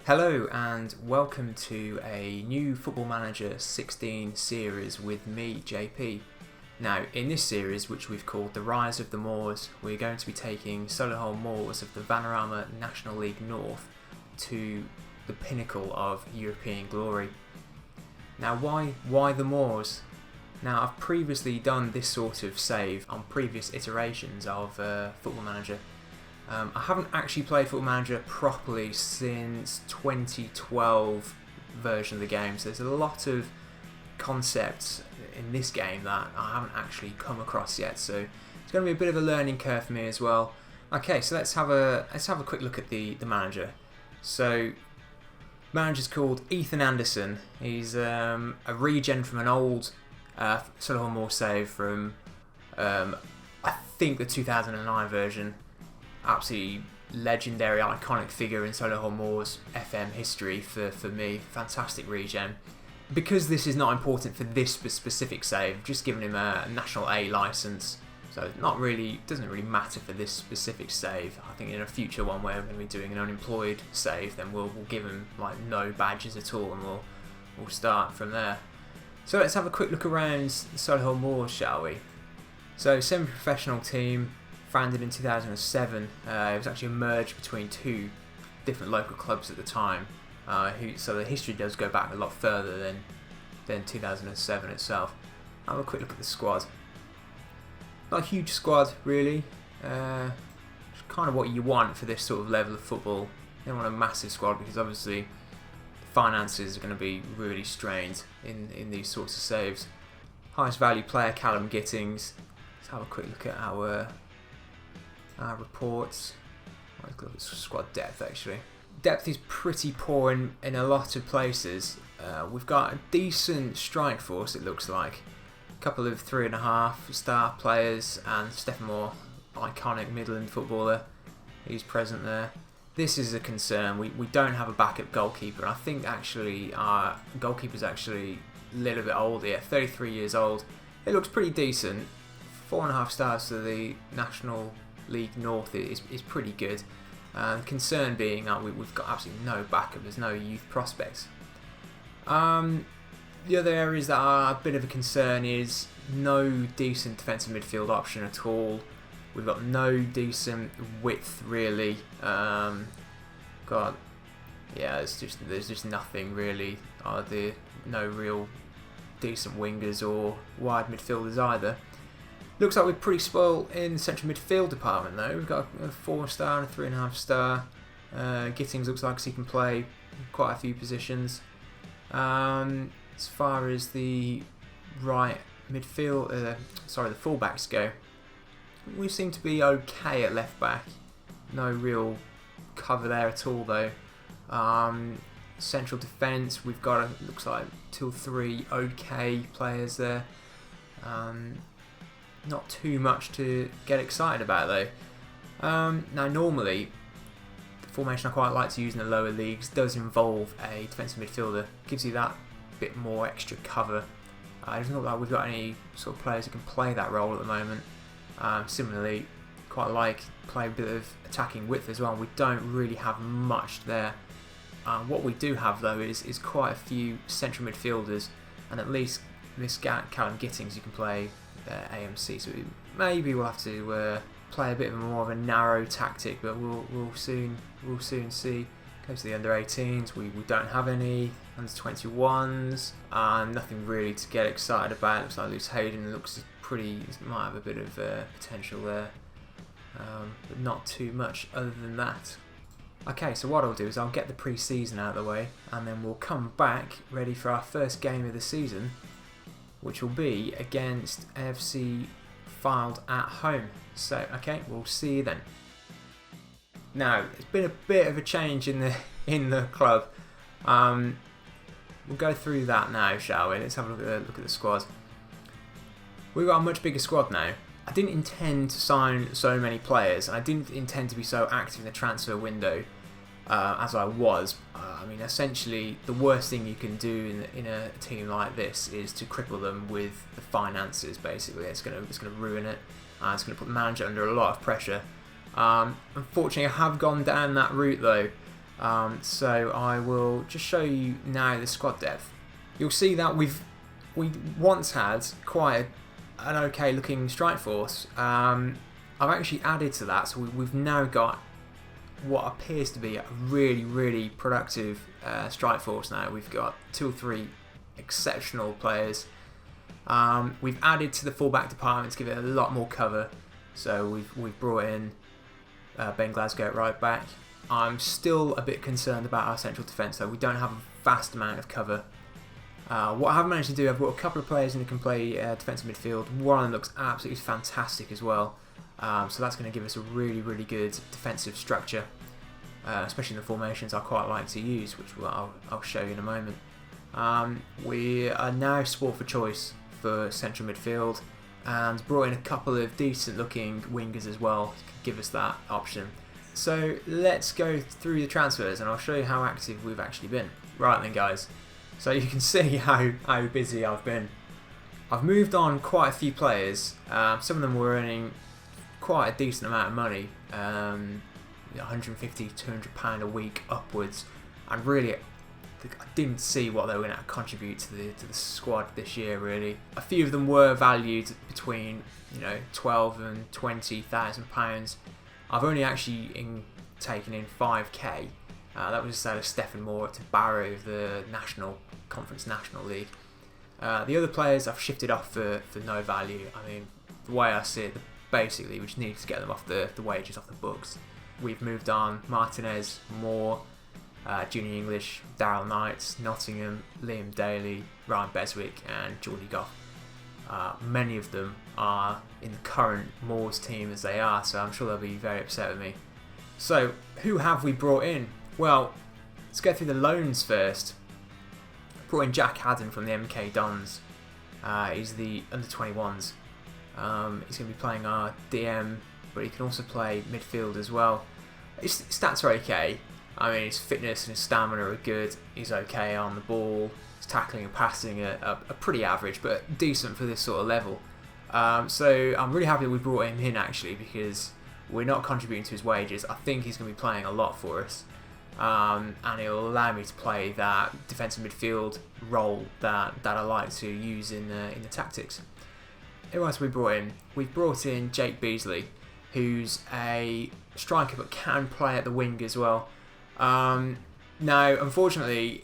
Hello and welcome to a new Football Manager 16 series with me, JP. Now, in this series, which we've called The Rise of the Moors, we're going to be taking Solihull Moors of the Vanarama National League North to the pinnacle of European glory. Now, why the Moors? Now, I've previously done this sort of save on previous iterations of Football Manager. I haven't actually played Football Manager properly since 2012 version of the game, so there's a lot of concepts in this game that I haven't actually come across yet, so it's going to be a bit of a learning curve for me as well. Okay, so let's have a quick look at the manager. So, manager's called Ethan Anderson. He's a regen from an old Solihull Moors save from I think the 2009 version. Absolutely legendary, iconic figure in Solihull Moors FM history for me. Fantastic regen. Because this is not important for this specific save, I've just given him a National A license, so doesn't really matter for this specific save. I think in a future one where we're going to be doing an unemployed save, then we'll give him like no badges at all, and we'll start from there. So let's have a quick look around Solihull Moors, shall we? So semi-professional team. Founded in 2007, it was actually a merge between two different local clubs at the time, so the history does go back a lot further than 2007 itself. Have a quick look at the squad. Not a huge squad really, it's kind of what you want for this sort of level of football. You don't want a massive squad because obviously finances are going to be really strained in these sorts of saves. Highest value player Callum Gittings. Let's have a quick look at our reports. Let's look at squad depth actually. Depth is pretty poor in a lot of places. We've got a decent strike force, it looks like. A couple of 3.5 star players and Stephen Moore, iconic Midland footballer, he's present there. This is a concern. We don't have a backup goalkeeper. I think actually our goalkeeper's actually a little bit older, 33 years old. It looks pretty decent. 4.5 stars to the National League North is pretty good. Concern being that we've got absolutely no backup, there's no youth prospects. The other areas that are a bit of a concern is no decent defensive midfield option at all. We've got no decent width really. There's just nothing really. No real decent wingers or wide midfielders either. Looks like we're pretty spoiled in the central midfield department though. We've got a 4-star and a 3.5 star. Gittings looks like he can play quite a few positions. As far as the right midfield, the fullbacks go, we seem to be okay at left back. No real cover there at all though. Central defence, we've got looks like 2 or 3 okay players there. Not too much to get excited about though. Now normally the formation I quite like to use in the lower leagues does involve a defensive midfielder. Gives you that bit more extra cover. It doesn't look like we've got any sort of players who can play that role at the moment. Similarly, quite like play a bit of attacking width as well. We don't really have much there. What we do have though is quite a few central midfielders, and at least this Callum Gittings you can play AMC, so maybe we'll have to play a bit more of a narrow tactic, but we'll soon see. Goes to the under 18s, we don't have any under 21s, nothing really to get excited about. Looks like Luce Hayden might have a bit of potential there, but not too much other than that. Okay, so what I'll do is I'll get the pre-season out of the way, and then we'll come back ready for our first game of the season, which will be against AFC Fylde at home. So, okay, we'll see you then. Now, it's been a bit of a change in the club. We'll go through that now, shall we? Let's have a look at the squad. We've got a much bigger squad now. I didn't intend to sign so many players, and I didn't intend to be so active in the transfer window as I was. I mean, essentially, the worst thing you can do in a team like this is to cripple them with the finances. Basically, it's going to ruin it. It's going to put the manager under a lot of pressure. Unfortunately, I have gone down that route though. So I will just show you now the squad depth. You'll see that we once had quite an okay looking strike force. I've actually added to that, so we've now got what appears to be a really productive strike force now. We've got 2 or 3 exceptional players. We've added to the fullback department to give it a lot more cover. So we've brought in Ben Glasgow at right back. I'm still a bit concerned about our central defence though. We don't have a vast amount of cover. What I have managed to do, I've brought a couple of players in who can play defensive midfield. One of them looks absolutely fantastic as well. So that's going to give us a really good defensive structure, especially in the formations I quite like to use, which I'll show you in a moment. We are now sport for choice for central midfield, and brought in a couple of decent looking wingers as well to give us that option. So let's go through the transfers and I'll show you how active we've actually been. Right then guys, so you can see how busy I've been. I've moved on quite a few players. Some of them were earning quite a decent amount of money, 150, 200 pound a week upwards, and really I didn't see what they were going to contribute to the squad this year. Really, a few of them were valued between 12 and 20,000 pounds. I've only actually taken in 5k. That was out of Stephen Moore to Barrow of the National League. The other players I've shifted off for no value. I mean, the way I see it, basically we just need to get them off the wages off the books. We've moved on Martinez, Moore, Junior English, Daryl Knight, Nottingham, Liam Daly, Ryan Beswick and Geordie Goff. Many of them are in the current Moors team as they are, so I'm sure they'll be very upset with me. So who have we brought in? Well, let's go through the loans first. Brought in Jack Haddon from the MK Dons. He's the under-21s. He's going to be playing our DM, but he can also play midfield as well. His stats are okay. I mean, his fitness and his stamina are good. He's okay on the ball. His tackling and passing are pretty average, but decent for this sort of level. So I'm really happy that we brought him in actually, because we're not contributing to his wages. I think he's going to be playing a lot for us. And it'll allow me to play that defensive midfield role that I like to use in the tactics. Who else have we brought in? We've brought in Jake Beasley, who's a striker but can play at the wing as well. Now, unfortunately,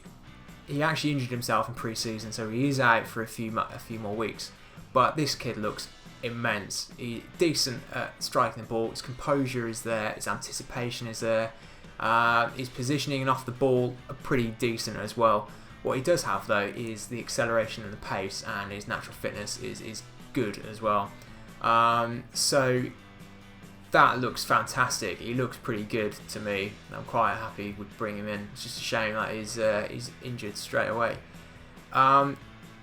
he actually injured himself in pre-season, so he is out for a few more weeks. But this kid looks immense. He's decent at striking the ball. His composure is there. His anticipation is there. His positioning and off the ball are pretty decent as well. What he does have though is the acceleration and the pace, and his natural fitness is good as well. So that looks fantastic. He looks pretty good to me. I'm quite happy with bringing him in. It's just a shame that he's injured straight away. I've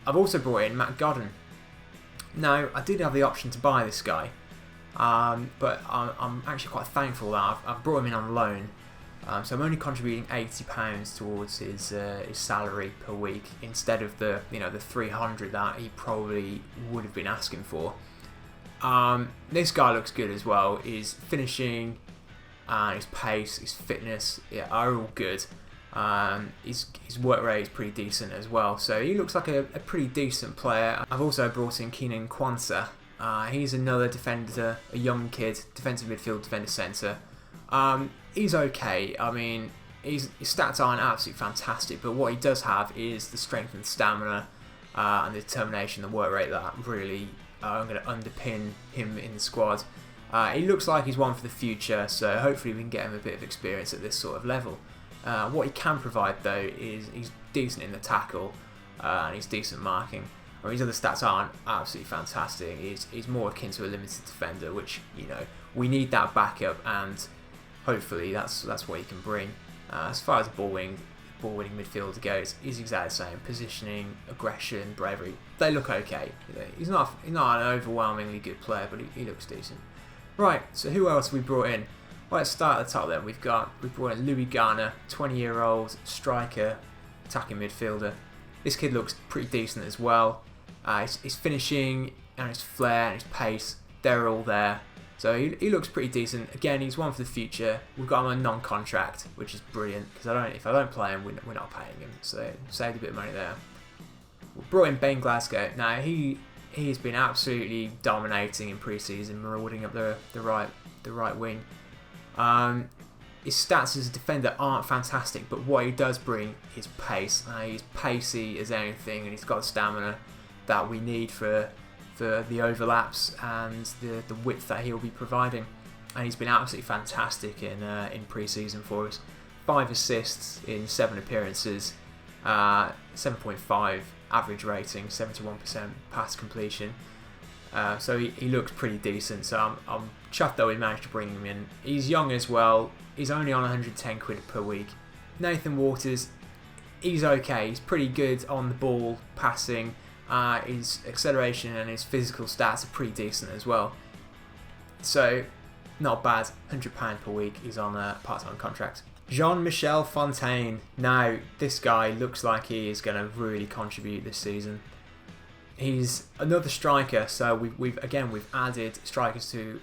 also brought in Matt Godden. Now, I did have the option to buy this guy, but I'm actually quite thankful that I've brought him in on loan. So I'm only contributing £80 towards his salary per week instead of the the 300 that he probably would have been asking for. This guy looks good as well. His finishing, his pace, his fitness, are all good. His work rate is pretty decent as well. So he looks like a pretty decent player. I've also brought in Keenan Kwanzaa. He's another defender, a young kid, defensive midfield, defender centre. He's okay. I mean, his stats aren't absolutely fantastic, but what he does have is the strength and stamina and the determination, the work rate that really are going to underpin him in the squad. He looks like he's one for the future, so hopefully we can get him a bit of experience at this sort of level. What he can provide though is he's decent in the tackle and he's decent marking. I mean, his other stats aren't absolutely fantastic. He's more akin to a limited defender, which we need that backup, and hopefully that's what he can bring. As far as the ball winning midfielder goes, he's exactly the same. Positioning, aggression, bravery, they look okay. He's not an overwhelmingly good player, but he looks decent. Right, so who else have we brought in? Well, let's start at the top then. We've brought in Louis Garner, 20-year-old striker, attacking midfielder. This kid looks pretty decent as well. His finishing and his flair and his pace, they're all there. So he looks pretty decent. Again, he's one for the future. We've got him on non-contract, which is brilliant because if I don't play him, we're not paying him. So saved a bit of money there. We brought in Ben Glasgow. Now he's been absolutely dominating in pre-season, marauding up the right wing. His stats as a defender aren't fantastic, but what he does bring is pace. He's pacey as anything, and he's got the stamina that we need for the overlaps and the width that he'll be providing. And he's been absolutely fantastic in pre-season for us. 5 assists in 7 appearances, 7.5 average rating, 71% pass completion. So he looks pretty decent. So I'm chuffed that we managed to bring him in. He's young as well. He's only on 110 quid per week. Nathan Waters, he's okay. He's pretty good on the ball, passing. His acceleration and his physical stats are pretty decent as well. So not bad. £100 per week. He's on a part-time contract. Jean-Michel Fontaine. Now this guy looks like he is going to really contribute this season. He's another striker, so we've added strikers to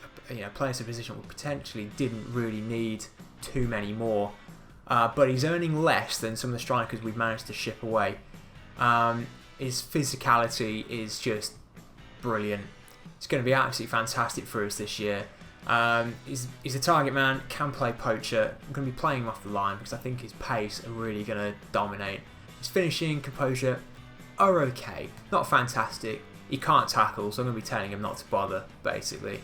players to a position we potentially didn't really need too many more, but he's earning less than some of the strikers we've managed to ship away. His physicality is just brilliant. It's going to be absolutely fantastic for us this year. He's a target man, can play poacher. I'm going to be playing him off the line because I think his pace are really going to dominate. His finishing, composure are okay, not fantastic. He can't tackle, so I'm going to be telling him not to bother, basically.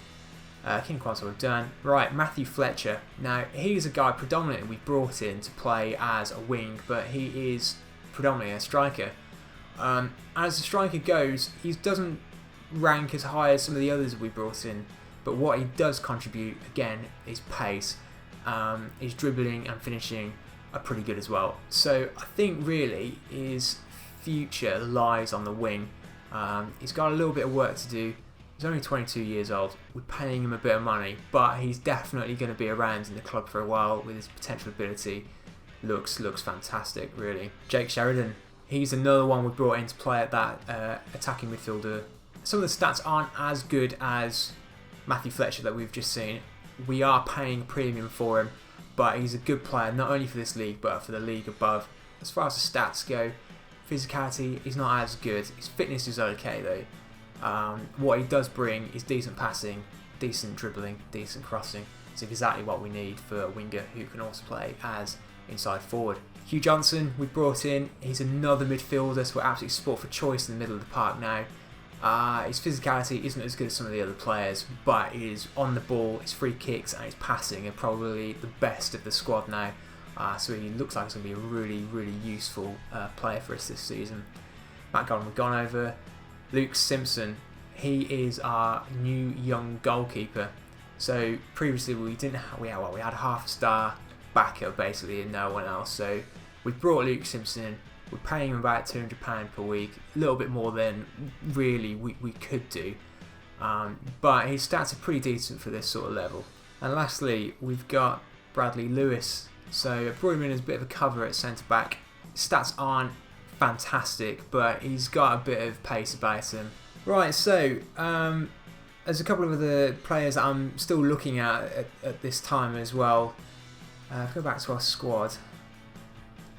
King Quanto we've done. Right, Matthew Fletcher. Now, he's a guy predominantly we brought in to play as a wing, but he is predominantly a striker. As a striker goes, he doesn't rank as high as some of the others we brought in, but what he does contribute, again, is pace. His dribbling and finishing are pretty good as well. So I think really his future lies on the wing. He's got a little bit of work to do. He's only 22 years old. We're paying him a bit of money, but he's definitely going to be around in the club for a while with his potential ability. Looks fantastic, really. Jake Sheridan. He's another one we brought in to play at that attacking midfielder. Some of the stats aren't as good as Matthew Fletcher that we've just seen. We are paying a premium for him, but he's a good player, not only for this league, but for the league above. As far as the stats go, physicality, he's not as good. His fitness is okay though. What he does bring is decent passing, decent dribbling, decent crossing. It's exactly what we need for a winger who can also play as inside forward. Hugh Johnson we brought in. He's another midfielder, so we're absolutely sport for choice in the middle of the park now. His physicality isn't as good as some of the other players, but his on the ball, his free kicks and his passing are probably the best of the squad now. So he looks like he's going to be a really, really useful player for us this season. Matt Godwin we've gone over. Luke Simpson, he is our new young goalkeeper. So previously we had half a star backup basically and no one else. So we brought Luke Simpson in. We're paying him about £200 per week, a little bit more than really we could do. But his stats are pretty decent for this sort of level. And lastly, we've got Bradley Lewis. So I brought him in as a bit of a cover at centre back. Stats aren't fantastic, but he's got a bit of pace about him. Right, so there's a couple of other players that I'm still looking at this time as well. Go back to our squad.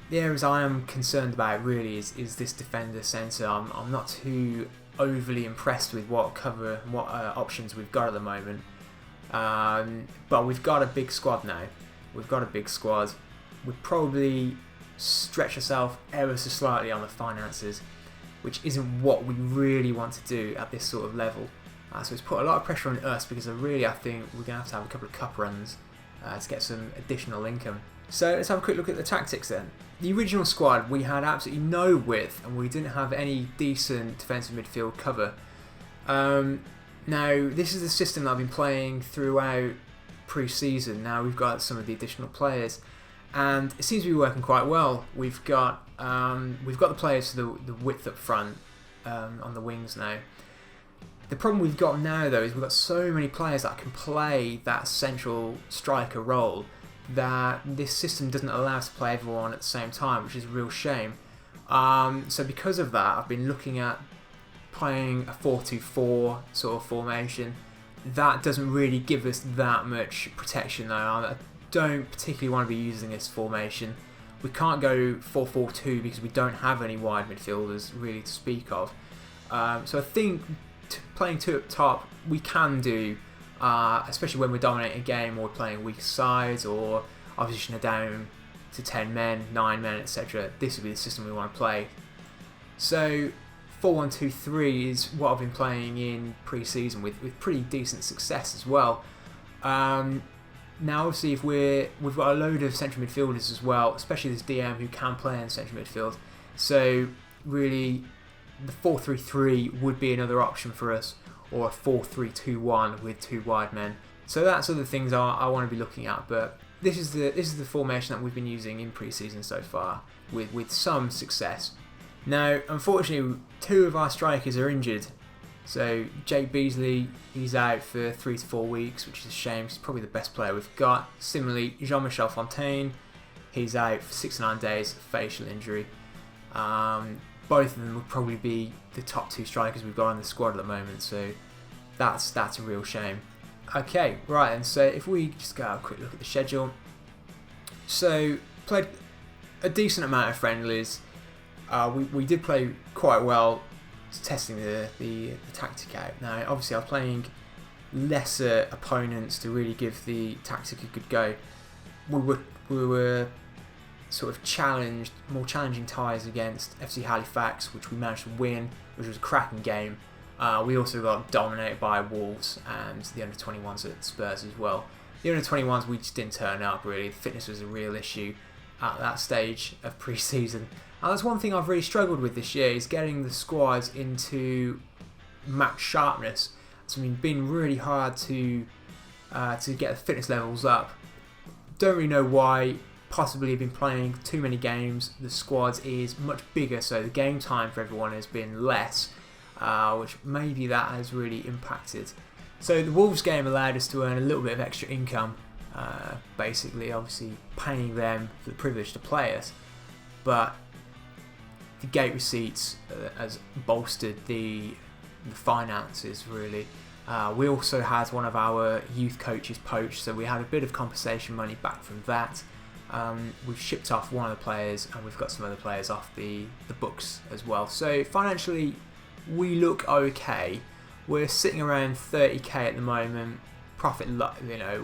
The areas I am concerned about really is this defender centre. I'm not too overly impressed with what options we've got at the moment. But we've got a big squad now. We've got a big squad. We'd probably stretch ourselves ever so slightly on the finances, which isn't what we really want to do at this sort of level. So it's put a lot of pressure on us because I think we're going to have a couple of cup runs to get some additional income. So let's have a quick look at the tactics then. The original squad, we had absolutely no width and we didn't have any decent defensive midfield cover. Now, this is the system that I've been playing throughout pre-season. Now we've got some of the additional players and it seems to be working quite well. We've got the players for the width up front on the wings now. The problem we've got now though is we've got so many players that can play that central striker role that this system doesn't allow us to play everyone at the same time, which is a real shame. So because of that, I've been looking at playing a 4-2-4 sort of formation. that doesn't really give us that much protection though. I don't particularly want to be using this formation. We can't go 4-4-2 because we don't have any wide midfielders really to speak of. So I think playing 2 up top we can do, especially when we're dominating a game or we're playing weak sides, or opposition are down to 10 men, 9 men, etc. This would be the system we want to play. So 4-1-2-3 is what I've been playing in pre-season with pretty decent success as well. Now obviously if we've got a load of central midfielders as well, especially this DM who can play in central midfield. So really the 4-3-3 would be another option for us, or a 4-3-2-1 with 2 wide men. So that's other things I want to be looking at, but this is the formation that we've been using in pre-season so far with some success. Now unfortunately 2 of our strikers are injured. So Jake Beasley, he's out for 3 to 4 weeks, which is a shame. He's probably the best player we've got. Similarly, Jean-Michel Fontaine, he's out for 6 to 9 days, facial injury. Both of them would probably be the top 2 strikers we've got on the squad at the moment, so that's a real shame. Okay, right, and so if we just go have a quick look at the schedule. So played a decent amount of friendlies. We did play quite well, testing the tactic out. Now obviously I was playing lesser opponents to really give the tactic a good go. We were sort of more challenging ties against FC Halifax, which we managed to win, which was a cracking game. We also got dominated by Wolves and the under-21s at Spurs as well. The under-21s, we just didn't turn up really. The fitness was a real issue at that stage of pre-season. And that's one thing I've really struggled with this year, is getting the squads into match sharpness. It's been really hard to get the fitness levels up. Don't really know why. Possibly been playing too many games. The squad is much bigger, so the game time for everyone has been less, which maybe that has really impacted. So the Wolves game allowed us to earn a little bit of extra income, basically obviously paying them for the privilege to play us, but the gate receipts has bolstered the finances really. We also had one of our youth coaches poached, so we had a bit of compensation money back from that. We've shipped off one of the players and we've got some other players off the books as well. So financially we look okay. We're sitting around 30k at the moment. Profit,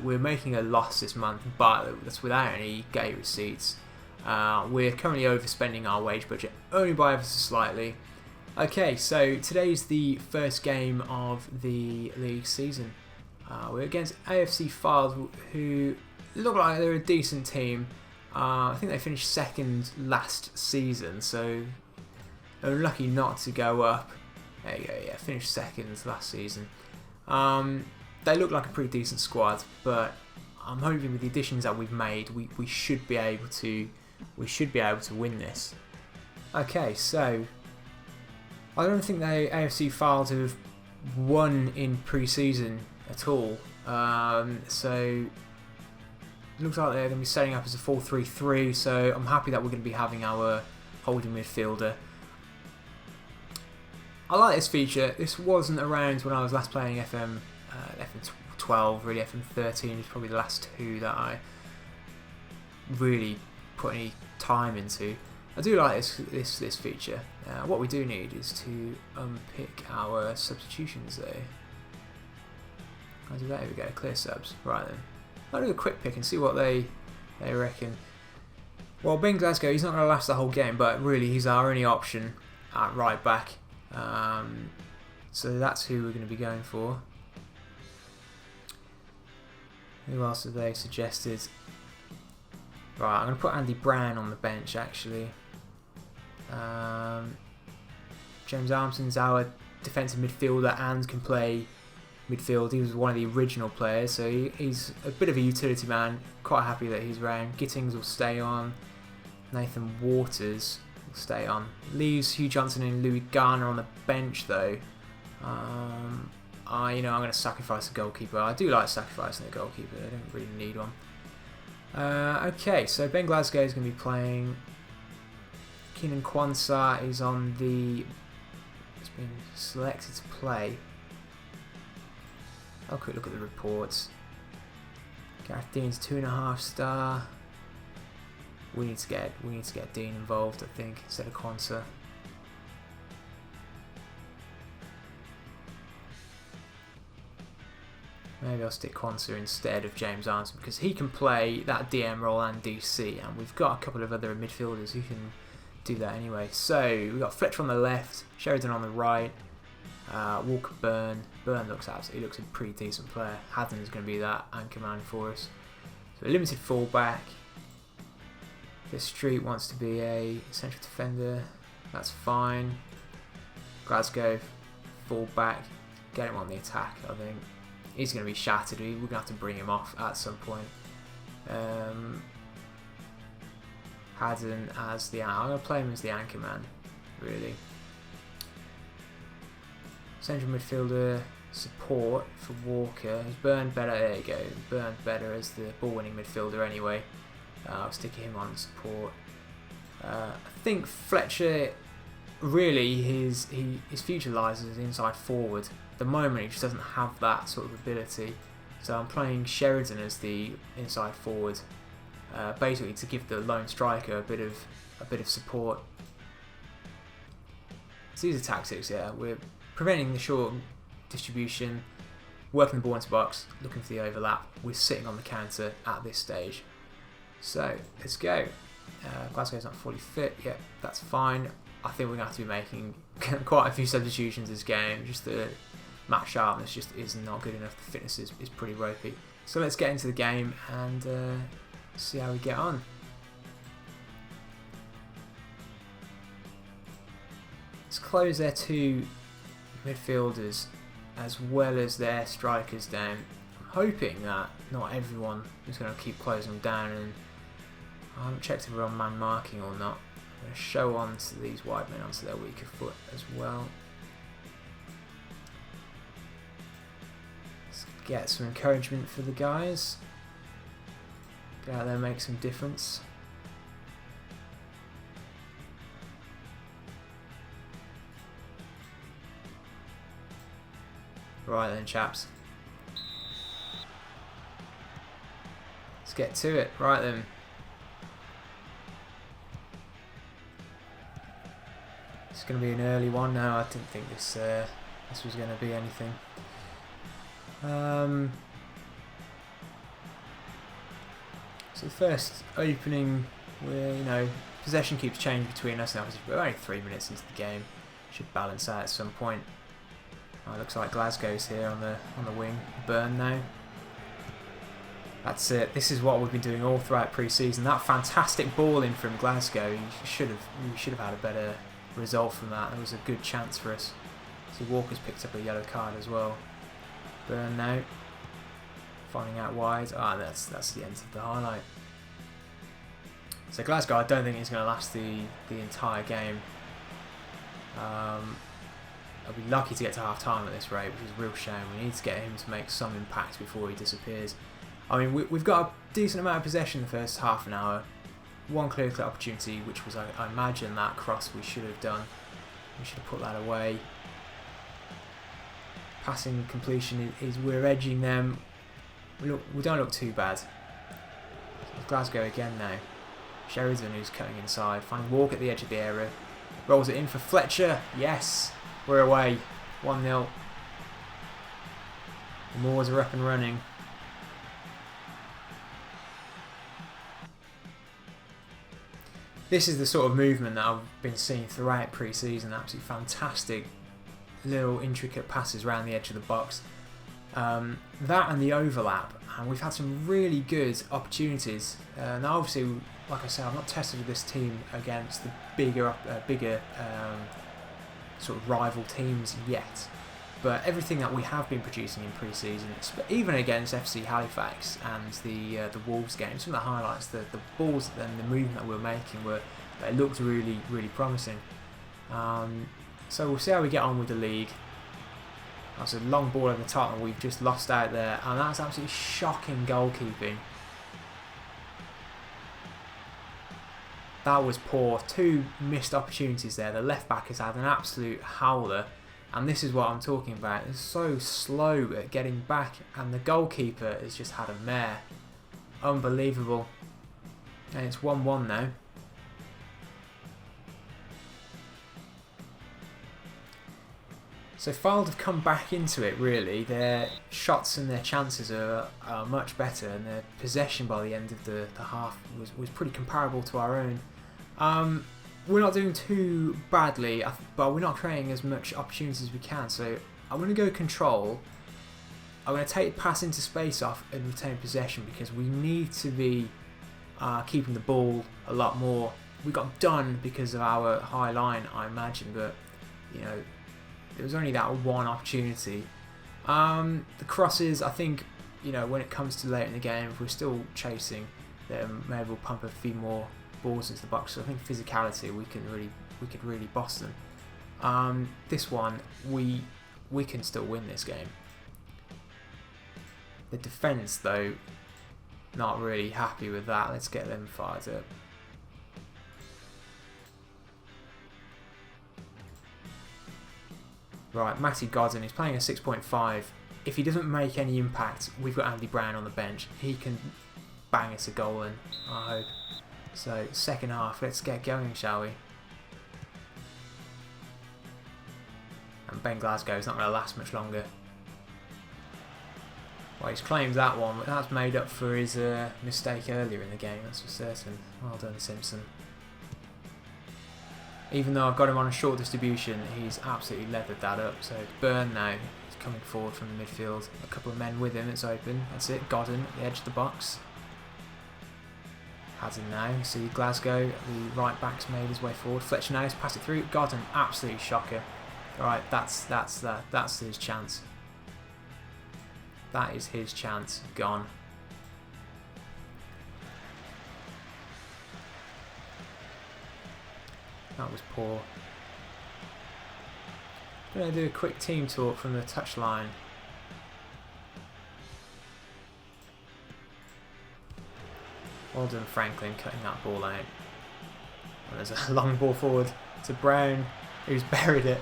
we're making a loss this month, but that's without any gate receipts. We're currently overspending our wage budget only by ever so slightly. Okay, so today's the first game of the league season. We're against AFC Fylde, who look like they're a decent team. I think they finished second last season, so they're lucky not to go up. There you go, yeah, finished second last season. They look like a pretty decent squad, but I'm hoping with the additions that we've made, we should be able to win this. Okay, so I don't think the AFC Fylde have won in pre-season at all. So it looks like they're going to be setting up as a 4-3-3. So I'm happy that we're going to be having our holding midfielder. I like this feature. This wasn't around when I was last playing FM 12, really. FM 13 is probably the last 2 that I really put any time into. I do like this feature. What we do need is to unpick our substitutions though. I'll do that. Here we go. Clear subs. Right then. I'll do a quick pick and see what they reckon. Well, Ben Glasgow, he's not going to last the whole game, but really he's our only option at right back. So that's who we're going to be going for. Who else have they suggested? Right, I'm going to put Andy Brown on the bench actually. James Armson's our defensive midfielder and can play midfield. He was one of the original players, so he's a bit of a utility man. Quite happy that he's around. Gittings will stay on. Nathan Waters will stay on. Leaves Hugh Johnson and Louis Garner on the bench though. I'm going to sacrifice a goalkeeper. I do like sacrificing a goalkeeper. I don't really need one. Okay, so Ben Glasgow is going to be playing. Keenan Kwanzaa is on the. Has been selected to play. have a quick look at the reports. Gareth Dean's 2.5 star. We need to get Dean involved, I think, instead of Quansah. Maybe I'll stick Quansah instead of James Armstrong because he can play that DM role and DC, and we've got a couple of other midfielders who can do that anyway. So we've got Fletcher on the left, Sheridan on the right, Walker Byrne. Byrne looks a pretty decent player. Haddon's going to be that anchor man for us. So a limited fullback. This Street wants to be a central defender. That's fine. Glasgow fullback. Get him on the attack, I think. He's going to be shattered. We're going to have to bring him off at some point. Haddon as the... I'm going to play him as the anchor man, really. Central midfielder support for Walker. He's Burned better. There you go. Burned better as the ball-winning midfielder anyway. I'll stick him on support. I think Fletcher, really, his future lies as inside forward. At the moment, he just doesn't have that sort of ability. So I'm playing Sheridan as the inside forward, basically to give the lone striker a bit of support. So these are tactics. Yeah, we're preventing the short distribution, working the ball into the box, looking for the overlap. We're sitting on the counter at this stage. So let's go. Glasgow's not fully fit. Yep, that's fine. I think we're going to have to be making quite a few substitutions this game. Just the match sharpness just is not good enough. The fitness is pretty ropey. So let's get into the game and see how we get on. Let's close their two midfielders as well as their strikers down. I'm hoping that not everyone is going to keep closing them down, and I haven't checked if we're on man marking or not. I'm going to show on to these wide men onto their weaker foot as well. Let's get some encouragement for the guys. Get out there and make some difference. Right then, chaps. Let's get to it. Right then. It's going to be an early one now. I didn't think this was going to be anything. So the first opening, where possession keeps changing between us now. We're only 3 minutes into the game. Should balance out at some point. Looks like Glasgow's here on the wing. Byrne now. That's it. This is what we've been doing all throughout pre-season. That fantastic ball in from Glasgow. We should have had a better result from that. There was a good chance for us. So Walker's picked up a yellow card as well. Byrne now. Finding out wide. That's the end of the highlight. So Glasgow, I don't think it's going to last the entire game. I'll be lucky to get to half time at this rate, which is a real shame. We need to get him to make some impact before he disappears. I mean, we've got a decent amount of possession the first half an hour. One clear-cut opportunity, which was, I imagine, that cross we should have done. We should have put that away. Passing completion is we're edging them. We don't look too bad. So Glasgow again now. Sheridan, who's cutting inside, finding Walk at the edge of the area. Rolls it in for Fletcher. Yes, we're away. 1-0. The Moors are up and running. This is the sort of movement that I've been seeing throughout pre-season. Absolutely fantastic little intricate passes around the edge of the box. That and the overlap, and we've had some really good opportunities. Now obviously, like I said, I've not tested this team against the bigger sort of rival teams yet, but everything that we have been producing in pre-season, even against FC Halifax and the Wolves game, some of the highlights, the balls and the movement that we were making they looked really, really promising. So we'll see how we get on with the league. That's a long ball over the top, and we've just lost out there, and that's absolutely shocking goalkeeping. That was poor. Two missed opportunities there. The left back has had an absolute howler, And this is what I'm talking about. It's so slow at getting back, and the goalkeeper has just had a mare. Unbelievable. And it's 1-1 now. So Fylde have come back into it, really. Their shots and their chances are much better, and their possession by the end of the half was pretty comparable to our own. We're not doing too badly, but we're not creating as much opportunities as we can. So I'm going to go control. I'm going to take the pass into space off and retain possession, because we need to be keeping the ball a lot more. We got done because of our high line, I imagine, but you know, there was only that one opportunity. The crosses, I think, you know, when it comes to late in the game, if we're still chasing, then maybe we'll pump a few more balls into the box. So I think physicality, we could really boss them. This one, we can still win this game. The defence, though, not really happy with that. Let's get them fired up. Right, Matty Godden, he's playing a 6.5. If he doesn't make any impact, we've got Andy Brown on the bench. He can bang us a goal in, I hope. So, second half, let's get going, shall we? And Ben Glasgow's not going to last much longer. Well, he's claimed that one, but that's made up for his mistake earlier in the game, that's for certain. Well done, Simpson. Even though I've got him on a short distribution, he's absolutely leathered that up. So it's Byrne now. He's coming forward from the midfield. A couple of men with him. It's open. That's it. Godden at the edge of the box. Has him now. See Glasgow, the right back's made his way forward. Fletcher now has passed it through. Godden, absolute shocker. Alright, that's his chance. That is his chance. Gone. That was poor. I'm going to do a quick team talk from the touchline. Well done, Franklin, cutting that ball out. And there's a long ball forward to Brown, who's buried it.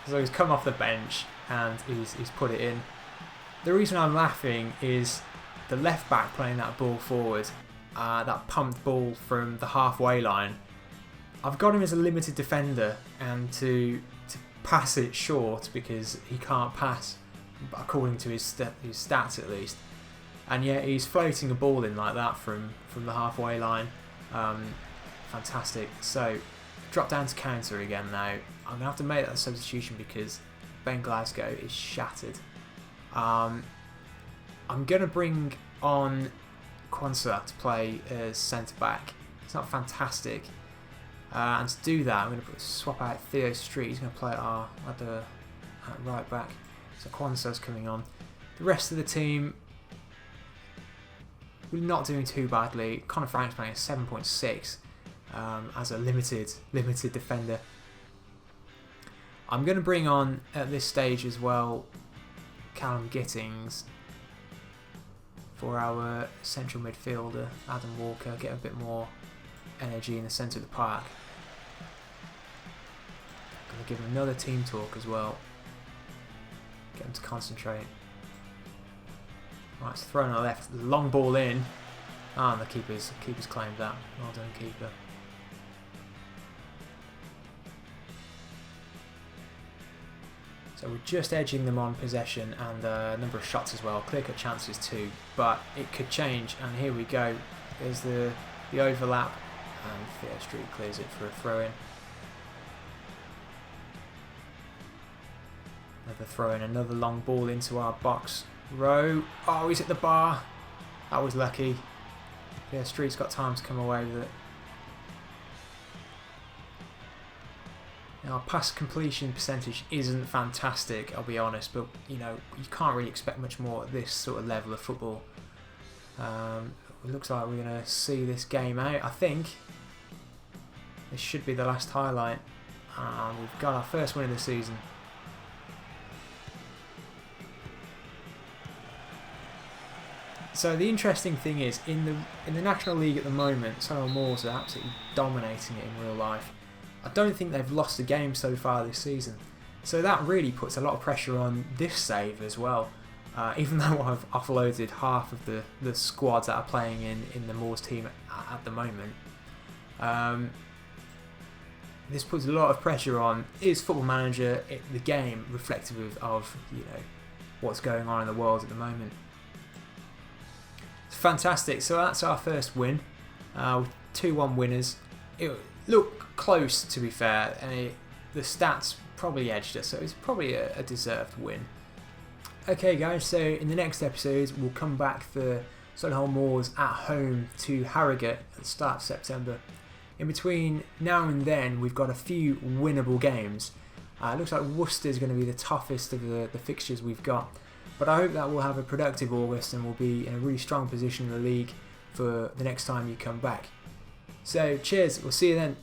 So he's come off the bench and he's put it in. The reason I'm laughing is the left back playing that ball forward, that pumped ball from the halfway line. I've got him as a limited defender, and to pass it short because he can't pass, according to his stats at least. And yet he's floating a ball in like that from the halfway line. Fantastic. So drop down to counter again now. I'm going to have to make that substitution because Ben Glasgow is shattered. I'm going to bring on Quansah to play as centre back. It's not fantastic. And to do that, I'm going to swap out Theo Street. He's going to play at right back. So Quansah's coming on. The rest of the team, we're not doing too badly. Connor Frank's playing a 7.6 as a limited defender. I'm going to bring on, at this stage as well, Callum Gittings for our central midfielder, Adam Walker. Get a bit more energy in the centre of the park. Going to give him another team talk as well. Get him to concentrate. Right, it's thrown on the left, long ball in. And the keeper's claimed that. Well done, keeper. So we're just edging them on possession and a number of shots as well. Clear-cut chances too, but it could change. And here we go. There's the overlap, and Theo Street clears it for a throw-in. Another throw-in, another long ball into our box row. Oh, he's hit the bar. That was lucky. Theo Street's got time to come away with it. Now, our pass completion percentage isn't fantastic, I'll be honest, but you know, you can't really expect much more at this sort of level of football. It looks like we're going to see this game out. I think this should be the last highlight. We've got our first win of the season. So the interesting thing is, in the National League at the moment, Solihull Moors are absolutely dominating it in real life. I don't think they've lost a game so far this season. So that really puts a lot of pressure on this save as well. Even though I've offloaded half of the squads that are playing in the Moors team at the moment. This puts a lot of pressure on, is Football Manager, the game, reflective of what's going on in the world at the moment. It's fantastic. So that's our first win. 2-1 winners. It looked close, to be fair, and the stats probably edged us, so it's probably a deserved win. Okay guys, so in the next episode we'll come back for Solihull Moors at home to Harrogate at the start of September. In between now and then we've got a few winnable games. It looks like Worcester is going to be the toughest of the fixtures we've got, but I hope that we'll have a productive August and we'll be in a really strong position in the league for the next time you come back. So cheers, we'll see you then.